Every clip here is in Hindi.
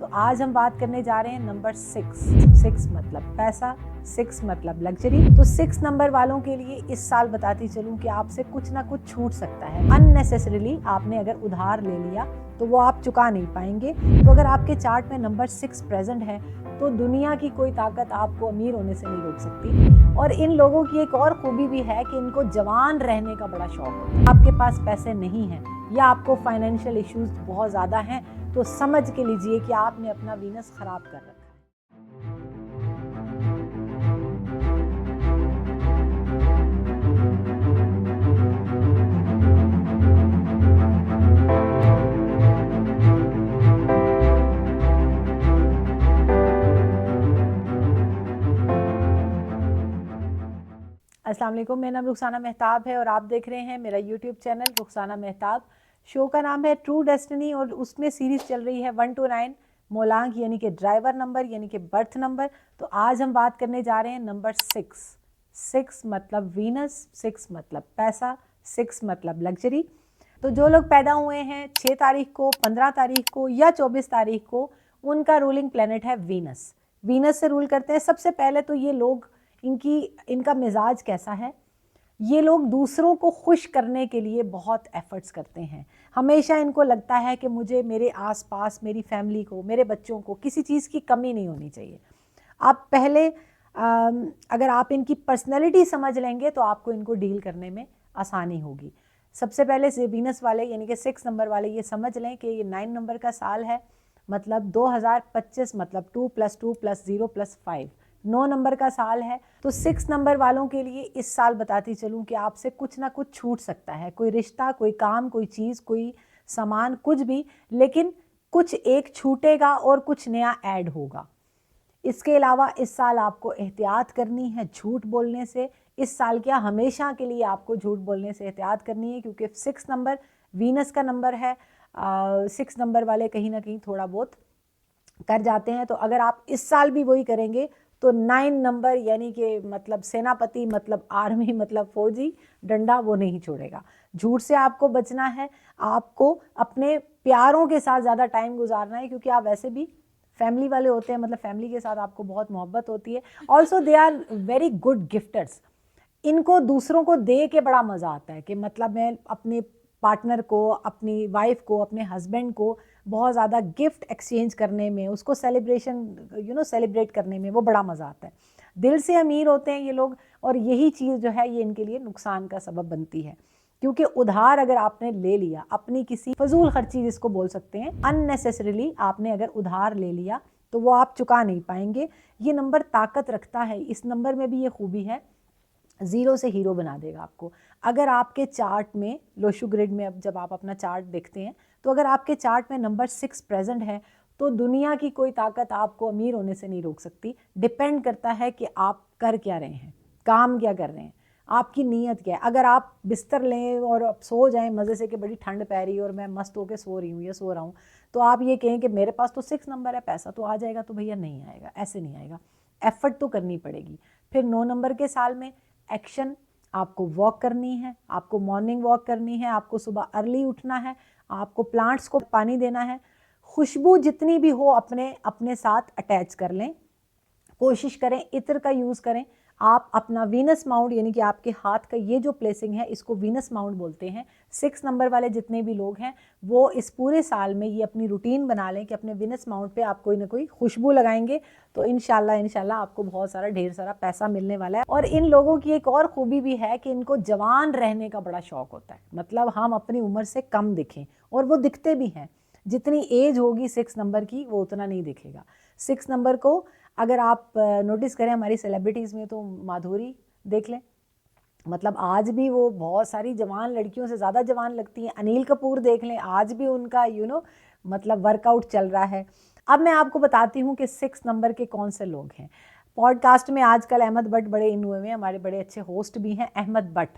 तो आज हम बात करने जा रहे हैं नंबर 6। 6 मतलब पैसा, 6 मतलब लग्जरी। तो 6 नंबर वालों के लिए इस साल बताती चलूं कि आपसे कुछ ना कुछ छूट सकता है। अननेसेसरीली आपने अगर उधार ले लिया तो वो आप चुका नहीं पाएंगे। तो अगर आपके चार्ट में नंबर 6 प्रेजेंट है तो दुनिया की कोई ताकत आपको अमीर होने से नहीं रोक सकती। और इन लोगों की एक और खूबी भी है कि इनको जवान रहने का बड़ा शौक होता है। आपके पास पैसे नहीं हैं या आपको फाइनेंशियल इश्यूज बहुत ज़्यादा हैं तो समझ के लीजिए कि आपने अपना वीनस खराब कर रखा है। अस्सलाम वालेकुम, मेरा नाम रुखसाना मेहताब है और आप देख रहे हैं मेरा YouTube channel Rukhsana Mehtab. Show का नाम है ट्रू डेस्टिनी और उसमें सीरीज़ चल रही है 1 to 9 मोलांक यानी कि ड्राइवर नंबर यानी कि बर्थ नंबर। तो आज हम बात करने जा रहे हैं नंबर 6। 6 मतलब वीनस, 6 मतलब पैसा, 6 मतलब लग्जरी। तो जो लोग पैदा हुए हैं 6 तारीख को, 15 तारीख को या 24 तारीख को, उनका रूलिंग प्लेनेट है वीनस। वीनस से रूल करते हैं। सबसे पहले तो ये लोग इनका मिजाज कैसा है। ये लोग दूसरों को खुश करने के लिए बहुत एफर्ट्स करते हैं। हमेशा इनको लगता है कि मुझे मेरे आसपास मेरी फैमिली को, मेरे बच्चों को किसी चीज़ की कमी नहीं होनी चाहिए। आप पहले अगर आप इनकी पर्सनैलिटी समझ लेंगे तो आपको इनको डील करने में आसानी होगी। सबसे पहले से वीनस वाले यानी कि 6 नंबर वाले ये समझ लें कि ये 9 नंबर का साल है, मतलब 2025 मतलब 2 + 2 + 0 + 5 9 नंबर का साल है। तो 6 नंबर वालों के लिए इस साल बताती चलूं कि आपसे कुछ ना कुछ छूट सकता है। कोई रिश्ता, कोई काम, कोई चीज़, कोई सामान, कुछ भी, लेकिन कुछ एक छूटेगा और कुछ नया ऐड होगा। इसके अलावा इस साल आपको एहतियात करनी है झूठ बोलने से। इस साल क्या, हमेशा के लिए आपको झूठ बोलने से एहतियात करनी है, क्योंकि 6 नंबर वीनस का नंबर है। 6 नंबर वाले कहीं ना कहीं थोड़ा बहुत कर जाते हैं। तो अगर आप इस साल भी वही करेंगे तो 9 नंबर यानी कि मतलब सेनापति, मतलब आर्मी, मतलब फौजी डंडा वो नहीं छोड़ेगा। झूठ से आपको बचना है। आपको अपने प्यारों के साथ ज़्यादा टाइम गुजारना है, क्योंकि आप वैसे भी फैमिली वाले होते हैं, मतलब फैमिली के साथ आपको बहुत मोहब्बत होती है। Also they are very good gifters. इनको दूसरों को दे के बड़ा मज़ा आता है कि मतलब मैं अपने पार्टनर को, अपनी वाइफ को, अपने हस्बैंड को बहुत ज़्यादा गिफ्ट एक्सचेंज करने में, उसको सेलिब्रेशन सेलिब्रेट करने में वो बड़ा मज़ा आता है। दिल से अमीर होते हैं ये लोग और यही चीज़ जो है ये इनके लिए नुकसान का सबब बनती है, क्योंकि उधार अगर आपने ले लिया, अपनी किसी फजूल खर्ची जिसको बोल सकते हैं, अननेसेसरीली आपने अगर उधार ले लिया तो वो आप चुका नहीं पाएंगे। ये नंबर ताकत रखता है। इस नंबर में भी ये खूबी है, ज़ीरो से हीरो बना देगा आपको। अगर आपके चार्ट में लोशु ग्रिड में, अब जब आप अपना चार्ट देखते हैं तो अगर आपके चार्ट में नंबर 6 प्रेजेंट है तो दुनिया की कोई ताकत आपको अमीर होने से नहीं रोक सकती। डिपेंड करता है कि आप कर क्या रहे हैं, काम क्या कर रहे हैं, आपकी नीयत क्या है। अगर आप बिस्तर लें और आप सो जाएं मज़े से कि बड़ी ठंड पै रही है और मैं मस्त होकर सो रही हूँ या सो रहा हूँ, तो आप ये कहें कि मेरे पास तो 6 नंबर है, पैसा तो आ जाएगा, तो भैया नहीं आएगा, ऐसे नहीं आएगा। एफर्ट तो करनी पड़ेगी। फिर 9 नंबर के साल में एक्शन, आपको वॉक करनी है, आपको मॉर्निंग वॉक करनी है, आपको सुबह अर्ली उठना है, आपको प्लांट्स को पानी देना है। खुशबू जितनी भी हो अपने अपने साथ अटैच कर लें। कोशिश करें इत्र का यूज़ करें। आप अपना वीनस माउंट यानी कि आपके हाथ का ये जो प्लेसिंग है इसको वीनस माउंट बोलते हैं। 6 नंबर वाले जितने भी लोग हैं वो इस पूरे साल में ये अपनी रूटीन बना लें कि अपने वीनस माउंट पे आप कोई ना कोई खुशबू लगाएंगे तो इंशाल्लाह आपको बहुत सारा ढेर सारा पैसा मिलने वाला है। और इन लोगों की एक और खूबी भी है कि इनको जवान रहने का बड़ा शौक होता है, मतलब हम अपनी उम्र से कम दिखें, और वो दिखते भी हैं। जितनी एज होगी 6 नंबर की वो उतना नहीं दिखेगा। 6 नंबर को अगर आप नोटिस करें हमारी सेलिब्रिटीज़ में तो माधुरी देख लें, मतलब आज भी वो बहुत सारी जवान लड़कियों से ज़्यादा जवान लगती हैं। अनिल कपूर देख लें, आज भी उनका मतलब वर्कआउट चल रहा है। अब मैं आपको बताती हूँ कि 6 नंबर के कौन से लोग हैं। पॉडकास्ट में आजकल अहमद बट बड़े इन हुए हैं, हमारे बड़े अच्छे होस्ट भी हैं। अहमद बट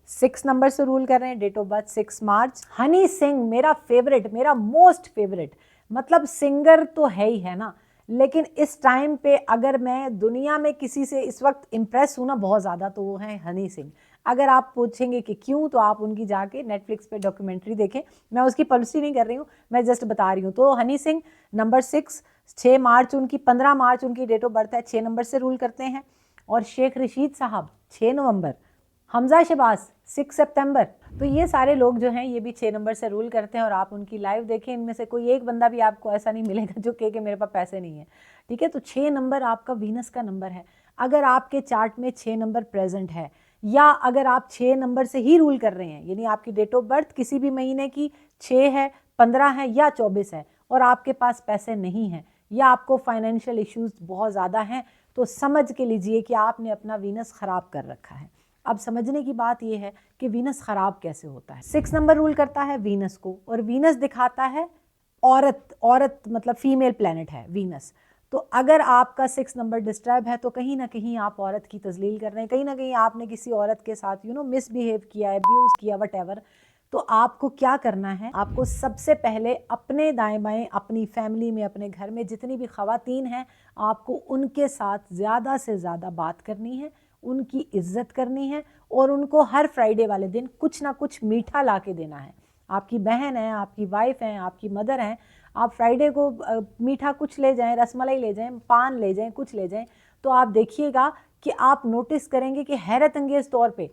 6 नंबर से रूल कर रहे हैं, डेट ऑफ बर्थ 6 मार्च। हनी सिंह मेरा फेवरेट, मेरा मोस्ट फेवरेट, मतलब सिंगर तो है ही है ना, लेकिन इस टाइम पे अगर मैं दुनिया में किसी से इस वक्त इम्प्रेस हूँ ना बहुत ज़्यादा, तो वो है हनी सिंह। अगर आप पूछेंगे कि क्यों, तो आप उनकी जाके नेटफ्लिक्स पे डॉक्यूमेंट्री देखें। मैं उसकी पब्लिसिटी नहीं कर रही हूँ, मैं जस्ट बता रही हूँ। तो हनी सिंह नंबर 6 मार्च उनकी, 15 मार्च उनकी डेट ऑफ बर्थ है, 6 नंबर से रूल करते हैं। और शेख रशीद साहब 6 नवंबर, हमजा शहबाज 6 सितंबर। तो ये सारे लोग जो हैं ये भी 6 नंबर से रूल करते हैं। और आप उनकी लाइव देखें, इनमें से कोई एक बंदा भी आपको ऐसा नहीं मिलेगा जो कहे कि मेरे पास पैसे नहीं है, ठीक है। तो 6 नंबर आपका वीनस का नंबर है। अगर आपके चार्ट में 6 नंबर प्रेजेंट है, या अगर आप 6 नंबर से ही रूल कर रहे हैं, यानी आपकी डेट ऑफ बर्थ किसी भी महीने की 6 है, 15 है या 24 है, और आपके पास पैसे नहीं हैं, या आपको फाइनेंशियल इश्यूज बहुत ज़्यादा हैं, तो समझ के लीजिए कि आपने अपना वीनस ख़राब कर रखा है। अब समझने की बात यह है कि वीनस ख़राब कैसे होता है। 6 नंबर रूल करता है वीनस को, और वीनस दिखाता है औरत मतलब फीमेल प्लैनेट है वीनस। तो अगर आपका 6 नंबर डिस्टर्ब है, तो कहीं ना कहीं आप औरत की तजलील कर रहे हैं, कहीं ना कहीं आपने किसी औरत के साथ मिसबिहेव किया है, अब्यूज़ किया, वट। तो आपको क्या करना है, आपको सबसे पहले अपने दाएं बाएं, अपनी फैमिली में, अपने घर में जितनी भी ख़वातीन हैं, आपको उनके साथ ज़्यादा से ज़्यादा बात करनी है, उनकी इज्जत करनी है, और उनको हर फ्राइडे वाले दिन कुछ ना कुछ मीठा ला के देना है। आपकी बहन है, आपकी वाइफ है, आपकी मदर हैं, आप फ्राइडे को मीठा कुछ ले जाएं, रसमलाई ले जाएं, पान ले जाएं, कुछ ले जाएं, तो आप देखिएगा कि आप नोटिस करेंगे कि हैरत अंगेज तौर पे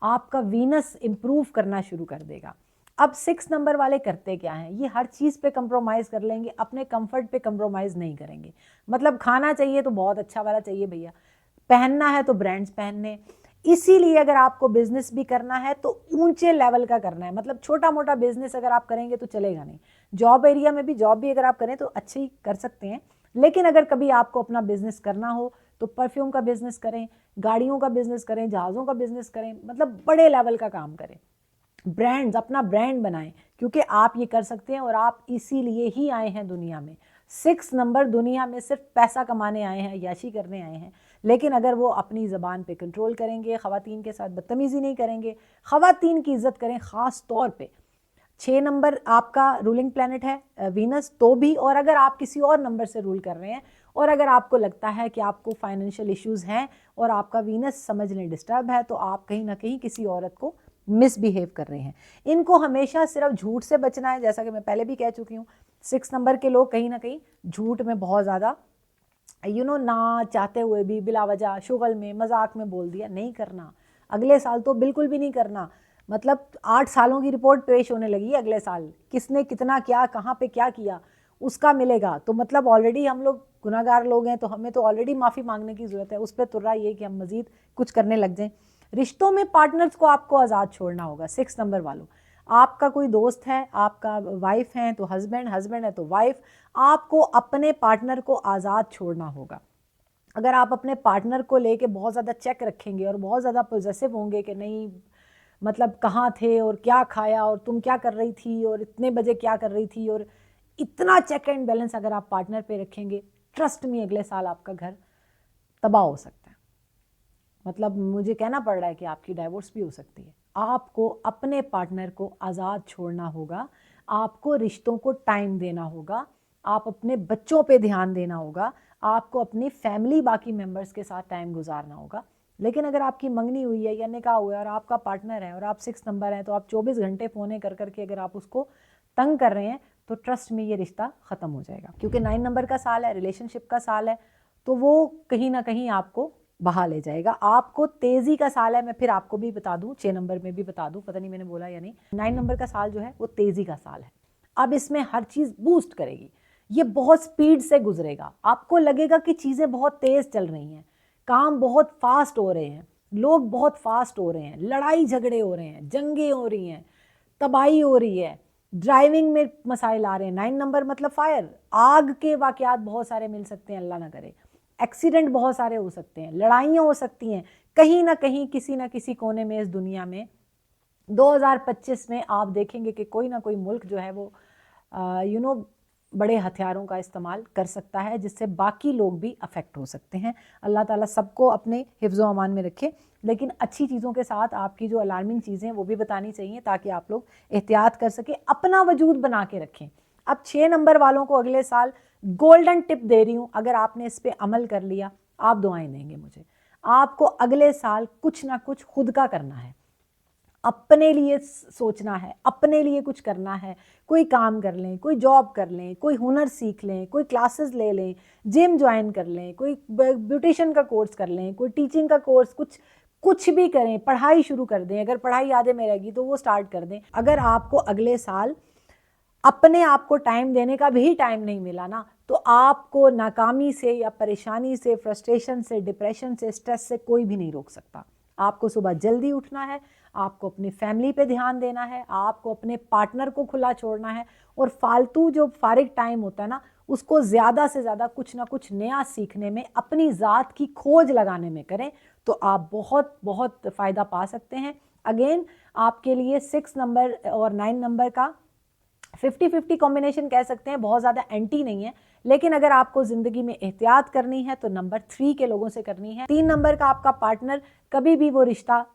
आपका वीनस इंप्रूव करना शुरू कर देगा। अब 6 नंबर वाले करते क्या हैं, ये हर चीज़ पे कंप्रोमाइज़ कर लेंगे, अपने कंफर्ट पे कंप्रोमाइज़ नहीं करेंगे। मतलब खाना चाहिए तो बहुत अच्छा वाला चाहिए भैया, पहनना है तो ब्रांड्स पहनने। इसीलिए अगर आपको बिजनेस भी करना है तो ऊंचे लेवल का करना है। मतलब छोटा मोटा बिजनेस अगर आप करेंगे तो चलेगा नहीं। जॉब एरिया में भी जॉब भी अगर आप करें तो अच्छे ही कर सकते हैं, लेकिन अगर कभी आपको अपना बिजनेस करना हो तो परफ्यूम का बिजनेस करें, गाड़ियों का बिजनेस करें, जहाज़ों का बिजनेस करें, मतलब बड़े लेवल का काम करें। ब्रांड्स, अपना ब्रांड बनाएं, क्योंकि आप ये कर सकते हैं और आप इसीलिए ही आए हैं दुनिया में। 6 नंबर दुनिया में सिर्फ पैसा कमाने आए हैं, याशी करने आए हैं। लेकिन अगर वो अपनी ज़बान पे कंट्रोल करेंगे, ख़वातीन के साथ बदतमीज़ी नहीं करेंगे, ख़वातीन की इज्जत करें ख़ास तौर पे। 6 नंबर आपका रूलिंग प्लैनेट है वीनस, तो भी, और अगर आप किसी और नंबर से रूल कर रहे हैं, और अगर आपको लगता है कि आपको फाइनेंशियल इश्यूज़ हैं और आपका वीनस समझ लें डिस्टर्ब है, तो आप कहीं ना कहीं किसी औरत को मिसबिहेव कर रहे हैं। इनको हमेशा सिर्फ झूठ से बचना है, जैसा कि मैं पहले भी कह चुकी हूँ। 6 नंबर के लोग कहीं ना कहीं झूठ में बहुत ज़्यादा ना चाहते हुए भी बिला वजह शुगल में, मजाक में बोल दिया, नहीं करना। अगले साल तो बिल्कुल भी नहीं करना। मतलब 8 सालों की रिपोर्ट पेश होने लगी है अगले साल, किसने कितना क्या, कहाँ पे क्या किया, उसका मिलेगा। तो मतलब ऑलरेडी हम लोग गुनाहगार लोग हैं, तो हमें तो ऑलरेडी माफ़ी मांगने की ज़रूरत है। उस पर तुर्रा ये कि हम मज़ीद कुछ करने लग जाएं। रिश्तों में पार्टनर्स को आपको आज़ाद छोड़ना होगा। 6 नंबर वालों, आपका कोई दोस्त है, आपका वाइफ है तो हस्बैंड, हस्बैंड है तो वाइफ, आपको अपने पार्टनर को आज़ाद छोड़ना होगा। अगर आप अपने पार्टनर को लेके बहुत ज़्यादा चेक रखेंगे और बहुत ज़्यादा पॉजेसिव होंगे कि नहीं, मतलब कहाँ थे और क्या खाया और तुम क्या कर रही थी और इतने बजे क्या कर रही थी, और इतना चेक एंड बैलेंस अगर आप पार्टनर पे रखेंगे, ट्रस्ट में अगले साल आपका घर तबाह हो सकता है। मतलब मुझे कहना पड़ रहा है कि आपकी डाइवोर्स भी हो सकती है। आपको अपने पार्टनर को आज़ाद छोड़ना होगा, आपको रिश्तों को टाइम देना होगा, आप अपने बच्चों पे ध्यान देना होगा, आपको अपनी फैमिली, बाकी मेंबर्स के साथ टाइम गुजारना होगा। लेकिन अगर आपकी मंगनी हुई है या निकाह हुआ है और आपका पार्टनर है और आप 6 नंबर हैं, तो आप 24 घंटे फ़ोने कर करके अगर आप उसको तंग कर रहे हैं, तो ट्रस्ट में ये रिश्ता ख़त्म हो जाएगा। क्योंकि 9 नंबर का साल है, रिलेशनशिप का साल है, तो वो कहीं ना कहीं आपको बहा ले जाएगा। आपको तेज़ी का साल है, मैं फिर आपको भी बता दूं, 6 नंबर में भी बता दूं, पता नहीं मैंने बोला या नहीं। 9 नंबर का साल जो है वो तेज़ी का साल है। अब इसमें हर चीज़ बूस्ट करेगी, ये बहुत स्पीड से गुजरेगा। आपको लगेगा कि चीज़ें बहुत तेज़ चल रही हैं, काम बहुत फास्ट हो रहे हैं, लोग बहुत फास्ट हो रहे हैं, लड़ाई झगड़े हो रहे हैं, जंगें हो रही हैं, तबाही हो रही है, ड्राइविंग में मसाइल आ रहे हैं। 9 नंबर मतलब फायर, आग के वाकयात बहुत सारे मिल सकते हैं, अल्लाह ना करे। एक्सीडेंट बहुत सारे हो सकते हैं, लड़ाइयाँ हो सकती हैं कहीं ना कहीं, किसी ना किसी कोने में इस दुनिया में। 2025 में आप देखेंगे कि कोई ना कोई मुल्क जो है वो बड़े हथियारों का इस्तेमाल कर सकता है, जिससे बाकी लोग भी अफेक्ट हो सकते हैं। अल्लाह ताला सबको अपने हिफ्ज़ व अमान में रखे। लेकिन अच्छी चीज़ों के साथ आपकी जो अलार्मिंग चीज़ें वो भी बतानी चाहिए, ताकि आप लोग एहतियात कर सकें, अपना वजूद बना के रखें। अब 6 नंबर वालों को अगले साल गोल्डन टिप दे रही हूँ, अगर आपने इस पर अमल कर लिया, आप दुआएं देंगे मुझे। आपको अगले साल कुछ ना कुछ खुद का करना है। अपने लिए सोचना है, अपने लिए कुछ करना है, कोई काम कर लें, कोई जॉब कर लें, कोई हुनर सीख लें, कोई क्लासेस ले लें, जिम ज्वाइन कर लें, कोई ब्यूटिशियन का कोर्स कर लें, कोई टीचिंग का कोर्स, कुछ भी करें, पढ़ाई शुरू कर दें। अगर पढ़ाई आधे में रहेगी तो वो स्टार्ट कर दें। अगर आपको अगले साल अपने आप को टाइम देने का भी टाइम नहीं मिला ना, तो आपको नाकामी से या परेशानी से, फ्रस्ट्रेशन से, डिप्रेशन से, स्ट्रेस से कोई भी नहीं रोक सकता। आपको सुबह जल्दी उठना है, आपको अपनी फैमिली पे ध्यान देना है, आपको अपने पार्टनर को खुला छोड़ना है, और फालतू जो फारिग टाइम होता है ना, उसको ज़्यादा से ज़्यादा कुछ ना कुछ नया सीखने में, अपनी ज़ात की खोज लगाने में करें, तो आप बहुत बहुत फ़ायदा पा सकते हैं। अगेन आपके लिए 6 नंबर और 9 नंबर का 50-50 कॉम्बिनेशन कह सकते हैं, बहुत ज़्यादा एंटी नहीं है, लेकिन अगर आपको ज़िंदगी में एहतियात करनी है तो नंबर 3 के लोगों से करनी है। 3 नंबर का आपका पार्टनर, कभी भी वो रिश्ता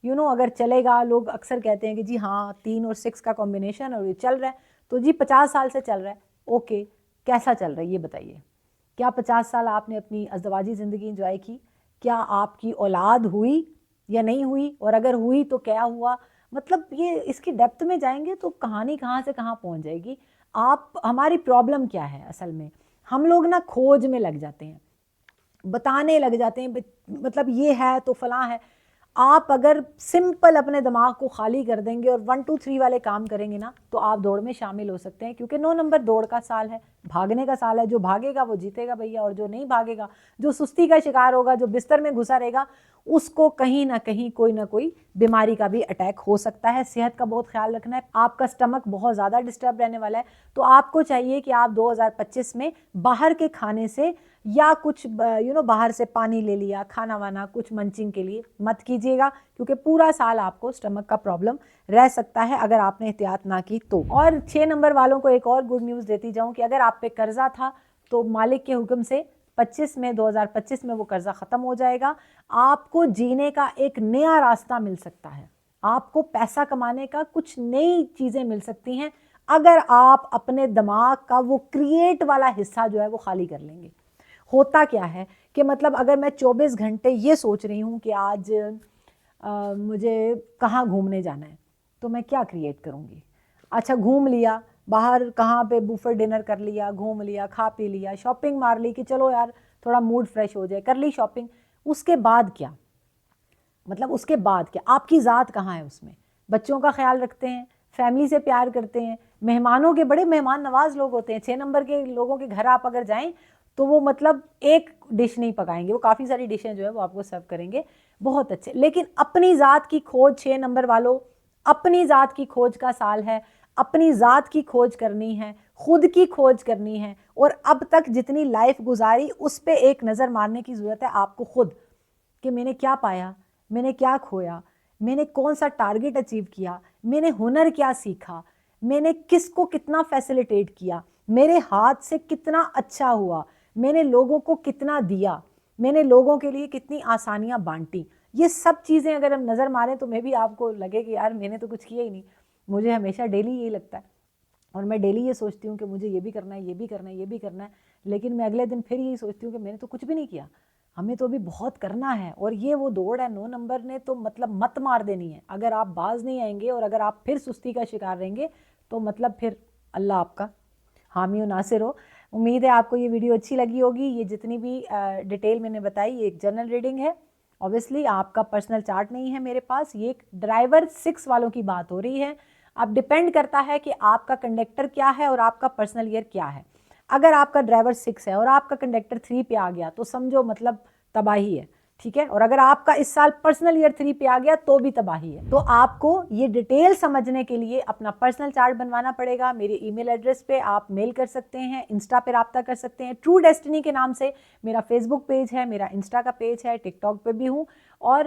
अगर चलेगा, लोग अक्सर कहते हैं कि जी हाँ 3 और 6 का कॉम्बिनेशन और ये चल रहा है, तो जी 50 साल से चल रहा है। ओके, कैसा चल रहा है ये बताइए। क्या 50 साल आपने अपनी अज़दवाजी ज़िंदगी इंजॉय की? क्या आपकी औलाद हुई या नहीं हुई? और अगर हुई तो क्या हुआ? मतलब ये इसकी डेप्थ में जाएंगे तो कहानी कहाँ से कहाँ पहुँच जाएगी। हमारी प्रॉब्लम क्या है असल में? हम लोग ना खोज में लग जाते हैं, बताने लग जाते हैं, मतलब ये है तो फलां है। आप अगर सिंपल अपने दिमाग को खाली कर देंगे और 1 2 3 वाले काम करेंगे ना, तो आप दौड़ में शामिल हो सकते हैं, क्योंकि 9 नंबर दौड़ का साल है, भागने का साल है। जो भागेगा वो जीतेगा भैया, और जो नहीं भागेगा, जो सुस्ती का शिकार होगा, जो बिस्तर में घुसा रहेगा, उसको कहीं ना कहीं कोई ना कोई बीमारी का भी अटैक हो सकता है। सेहत का बहुत ख्याल रखना है। आपका स्टमक बहुत ज़्यादा डिस्टर्ब रहने वाला है, तो आपको चाहिए कि आप 2025 में बाहर के खाने से या कुछ बाहर से पानी ले लिया, खाना वाना कुछ मंचिंग के लिए मत कीजिएगा, क्योंकि पूरा साल आपको स्टमक का प्रॉब्लम रह सकता है अगर आपने एहतियात ना की तो। और 6 नंबर वालों को एक और गुड न्यूज़ देती जाऊं कि अगर आप पे कर्जा था तो मालिक के हुक्म से 2025 में वो कर्जा ख़त्म हो जाएगा। आपको जीने का एक नया रास्ता मिल सकता है, आपको पैसा कमाने का कुछ नई चीज़ें मिल सकती हैं, अगर आप अपने दिमाग का वो क्रिएट वाला हिस्सा जो है वो खाली कर लेंगे। होता क्या है कि मतलब अगर मैं 24 घंटे ये सोच रही हूँ कि आज मुझे कहाँ घूमने जाना है, तो मैं क्या क्रिएट करूँगी? अच्छा, घूम लिया, बाहर कहाँ पे बुफेट डिनर कर लिया, घूम लिया, खा पी लिया, शॉपिंग मार ली कि चलो यार थोड़ा मूड फ्रेश हो जाए, कर ली शॉपिंग। उसके बाद क्या? मतलब उसके बाद क्या? आपकी ज़ात कहाँ है उसमें? बच्चों का ख्याल रखते हैं, फैमिली से प्यार करते हैं, मेहमानों के बड़े मेहमान नवाज लोग होते हैं। 6 नंबर के लोगों के घर आप अगर जाएं तो वो मतलब एक डिश नहीं पकाएंगे, वो काफ़ी सारी डिशें जो है वो आपको सर्व करेंगे, बहुत अच्छे। लेकिन अपनी ज़ात की खोज, 6 नंबर वालों, अपनी ज़ात की खोज का साल है, अपनी ज़ात की खोज करनी है, खुद की खोज करनी है, और अब तक जितनी लाइफ गुजारी उस पर एक नज़र मारने की ज़रूरत है आपको खुद, कि मैंने क्या पाया, मैंने क्या खोया, मैंने कौन सा टारगेट अचीव किया, मैंने हुनर क्या सीखा, मैंने किसको कितना फैसिलिटेट किया, मेरे हाथ से कितना अच्छा हुआ, मैंने लोगों को कितना दिया, मैंने लोगों के लिए कितनी आसानियां बांटी। ये सब चीज़ें अगर हम नज़र मारें तो मैं भी आपको लगे कि यार मैंने तो कुछ किया ही नहीं। मुझे हमेशा डेली यही लगता है, और मैं डेली ये सोचती हूँ कि मुझे ये भी करना है, ये भी करना है, ये भी करना है, लेकिन मैं अगले दिन फिर यही सोचती हूँ कि मैंने तो कुछ भी नहीं किया, हमें तो अभी बहुत करना है। और ये वो दौड़ है 9 नंबर ने तो मतलब मत मार देनी है। अगर आप बाज नहीं आएंगे और अगर आप फिर सुस्ती का शिकार रहेंगे तो मतलब फिर अल्लाह आपका हामी और नासिर हो। उम्मीद है आपको ये वीडियो अच्छी लगी होगी। ये जितनी भी डिटेल मैंने बताई, ये एक जनरल रीडिंग है, ऑब्वियसली आपका पर्सनल चार्ट नहीं है मेरे पास। ये एक ड्राइवर 6 वालों की बात हो रही है। अब डिपेंड करता है कि आपका कंडक्टर क्या है और आपका पर्सनल ईयर क्या है। अगर आपका ड्राइवर 6 है और आपका कंडक्टर 3 पे आ गया तो समझो मतलब तबाही है, ठीक है। और अगर आपका इस साल पर्सनल ईयर 3 पे आ गया तो भी तबाही है। तो आपको ये डिटेल समझने के लिए अपना पर्सनल चार्ट बनवाना पड़ेगा। मेरे ईमेल एड्रेस पे आप मेल कर सकते हैं, इंस्टा पे रब्ता कर सकते हैं। ट्रू डेस्टिनी के नाम से मेरा फेसबुक पेज है, मेरा इंस्टा का पेज है, टिकटॉक पे भी हूँ, और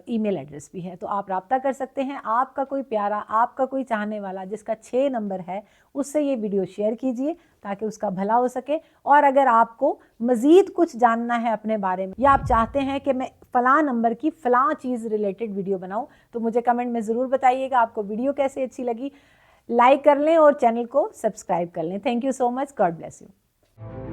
ईमेल एड्रेस भी है, तो आप रब्ता कर सकते हैं। आपका कोई प्यारा, आपका कोई चाहने वाला जिसका 6 नंबर है, उससे ये वीडियो शेयर कीजिए ताकि उसका भला हो सके। और अगर आपको मज़ीद कुछ जानना है अपने बारे में, या आप चाहते हैं कि मैं फ़लाँ नंबर की फ़लाँ चीज़ रिलेटेड वीडियो बनाऊं, तो मुझे कमेंट में ज़रूर बताइएगा। आपको वीडियो कैसे अच्छी लगी, लाइक कर लें और चैनल को सब्सक्राइब कर लें। Thank you so much, God bless you.